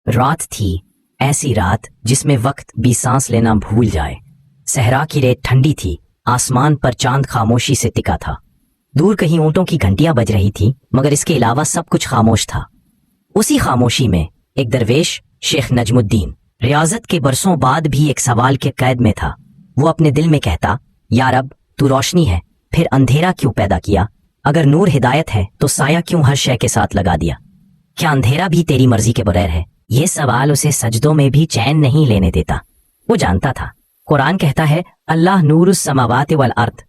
रात थी, ऐसी रात जिसमें वक्त भी सांस लेना भूल जाए। सहरा की रेत ठंडी थी, आसमान पर चांद खामोशी से टिका था। दूर कहीं ऊंटों की घंटियां बज रही थी, मगर इसके अलावा सब कुछ खामोश था। उसी खामोशी में एक दरवेश शेख नजमुद्दीन रियाजत के बरसों बाद भी एक सवाल के कैद में था। वो अपने दिल में कहता, या रब, तू रोशनी है, फिर अंधेरा क्यों पैदा किया? अगर नूर हिदायत है तो साया क्यों हर शय के साथ लगा दिया? क्या अंधेरा भी तेरी मर्जी के बगैर है? ये सवाल उसे सजदों में भी चैन नहीं लेने देता। वो जानता था कुरान कहता है अल्लाह नूरुस समावाति वल अर्द,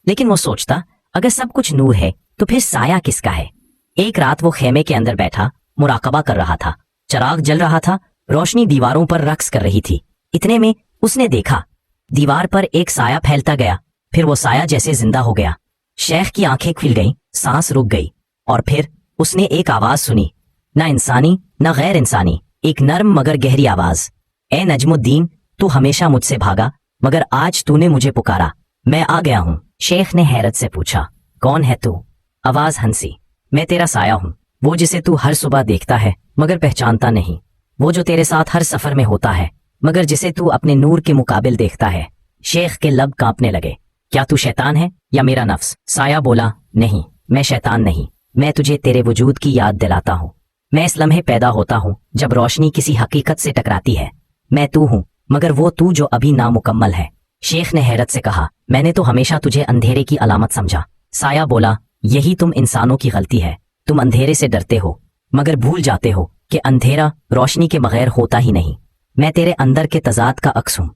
लेकिन वो सोचता अगर सब कुछ नूर है तो फिर साया किसका है? एक रात वो खेमे के अंदर बैठा मुराकबा कर रहा था। चराग जल रहा था, रोशनी दीवारों पर रक्स कर रही थी। इतने में उसने देखा दीवार पर एक साया फैलता गया, फिर वो साया जैसे जिंदा हो गया। शेख की आंखें खुल गईं, सांस रुक गई, और फिर उसने एक आवाज सुनी, ना इंसानी ना गैर इंसानी, एक नर्म मगर गहरी आवाज। ए नजमुद्दीन, तू हमेशा मुझसे भागा, मगर आज तूने मुझे पुकारा, मैं आ गया हूँ। शेख ने हैरत से पूछा, कौन है तू? आवाज हंसी, मैं तेरा साया हूँ, वो जिसे तू हर सुबह देखता है मगर पहचानता नहीं, वो जो तेरे साथ हर सफर में होता है मगर जिसे तू अपने नूर के मुकाबिल देखता है। शेख के लब कांपने लगे। क्या तू शैतान है या मेरा नफ्स? साया बोला, नहीं, मैं शैतान नहीं, मैं तुझे तेरे वजूद की याद दिलाता हूँ। मैं इस लम्हे पैदा होता हूँ जब रोशनी किसी हकीकत से टकराती है। मैं तू हूँ, मगर वो तू जो अभी नामुकम्मल है। शेख ने हैरत से कहा, मैंने तो हमेशा तुझे अंधेरे की अलामत समझा। साया बोला, यही तुम इंसानों की गलती है। तुम अंधेरे से डरते हो मगर भूल जाते हो कि अंधेरा रोशनी के बगैर होता ही नहीं। मैं तेरे अंदर के तजाद का अक्स हूँ।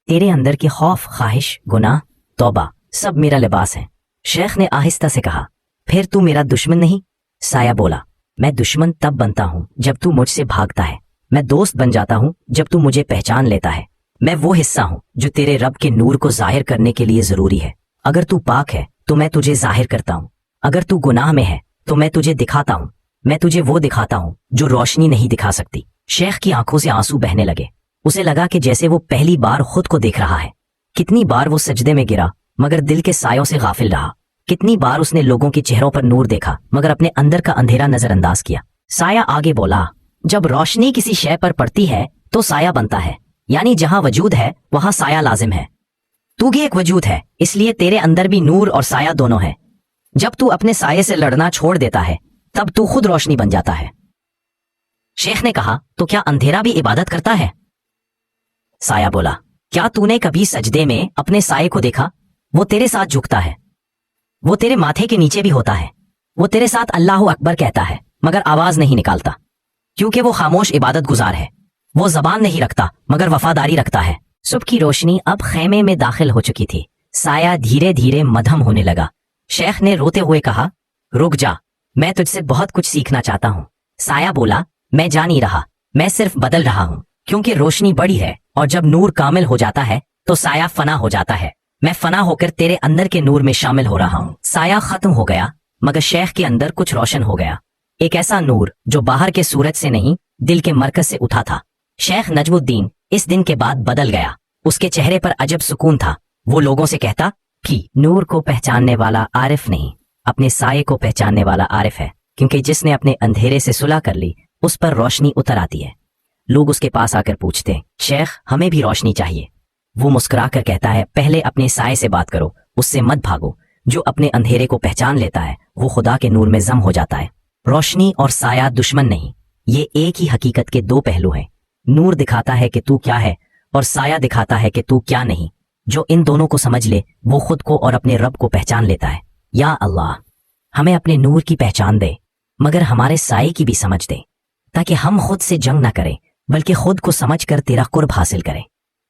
तेरे अंदर की खौफ, ख्वाहिश, गुनाह, तौबा सब मेरा लिबास है। शेख ने आहिस्ता से कहा, फिर तू मेरा दुश्मन नहीं? साया बोला, मैं दुश्मन तब बनता हूँ जब तू मुझसे भागता है। मैं दोस्त बन जाता हूँ जब तू मुझे पहचान लेता है। मैं वो हिस्सा हूँ जो तेरे रब के नूर को जाहिर करने के लिए जरूरी है। अगर तू पाक है तो मैं तुझे जाहिर करता हूँ, अगर तू गुनाह में है तो मैं तुझे दिखाता हूँ। मैं तुझे वो दिखाता हूँ जो रोशनी नहीं दिखा सकती। शेख की आंखों से आंसू बहने लगे। उसे लगा कि जैसे वो पहली बार खुद को देख रहा है। कितनी बार वो सजदे में गिरा मगर दिल के सायों से गाफिल रहा। कितनी बार उसने लोगों के चेहरों पर नूर देखा मगर अपने अंदर का अंधेरा नजरअंदाज किया। साया आगे बोला, जब रोशनी किसी शय पर पड़ती है तो साया बनता है, यानी जहां वजूद है वहां साया लाजिम है। तू भी एक वजूद है, इसलिए तेरे अंदर भी नूर और साया दोनों है। जब तू अपने साये से लड़ना छोड़ देता है तब तू खुद रोशनी बन जाता है। शेख ने कहा, तो क्या अंधेरा भी इबादत करता है? साया बोला, क्या तूने कभी सजदे में अपने साये को देखा? वो तेरे साथ झुकता है, वो तेरे माथे के नीचे भी होता है, वो तेरे साथ अल्लाह अकबर कहता है मगर आवाज नहीं निकालता, क्योंकि वो खामोश इबादत गुजार है। वो जबान नहीं रखता मगर वफादारी रखता है। सुबह की रोशनी अब खेमे में दाखिल हो चुकी थी। साया धीरे धीरे मध्यम होने लगा। शेख ने रोते हुए कहा, रुक जा, मैं तुझसे बहुत कुछ सीखना चाहता हूँ। साया बोला, मैं जा नहीं रहा, मैं सिर्फ बदल रहा हूँ, क्योंकि रोशनी बड़ी है और जब नूर कामिल हो जाता है तो साया फना हो जाता है। मैं फना होकर तेरे अंदर के नूर में शामिल हो रहा हूँ। साया खत्म हो गया मगर शेख के अंदर कुछ रोशन हो गया। एक ऐसा नूर जो बाहर के सूरज से नहीं, दिल के मरकज से उठा था। शेख नजमुद्दीन इस दिन के बाद बदल गया। उसके चेहरे पर अजब सुकून था। वो लोगों से कहता कि नूर को पहचानने वाला आरिफ नहीं, अपने साये को पहचानने वाला आरिफ है, क्योंकि जिसने अपने अंधेरे से सुलह कर ली उस पर रोशनी उतर आती है। लोग उसके पास आकर पूछते, शेख हमें भी रोशनी चाहिए। वो मुस्कुरा कर कहता है, पहले अपने साये से बात करो, उससे मत भागो। जो अपने अंधेरे को पहचान लेता है वो खुदा के नूर में जम हो जाता है। रोशनी और साया दुश्मन नहीं, ये एक ही हकीकत के दो पहलू हैं। नूर दिखाता है कि तू क्या है और साया दिखाता है कि तू क्या नहीं। जो इन दोनों को समझ ले वो खुद को और अपने रब को पहचान लेता है। या अल्लाह, हमें अपने नूर की पहचान दे मगर हमारे साये की भी समझ दे, ताकि हम खुद से जंग न करें बल्कि खुद को समझकर तेरा कुर्ब हासिल करें।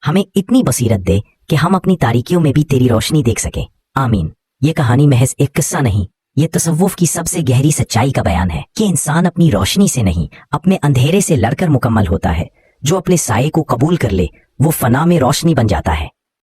हमें इतनी बसीरत दे कि हम अपनी तारीकियों में भी तेरी रोशनी देख सकें। आमीन। ये कहानी महज एक किस्सा नहीं, ये तसव्वुफ की सबसे गहरी सच्चाई का बयान है कि इंसान अपनी रोशनी से नहीं, अपने अंधेरे से लड़कर मुकम्मल होता है। जो अपने साये को कबूल कर ले वो फना में रोशनी बन जाता है।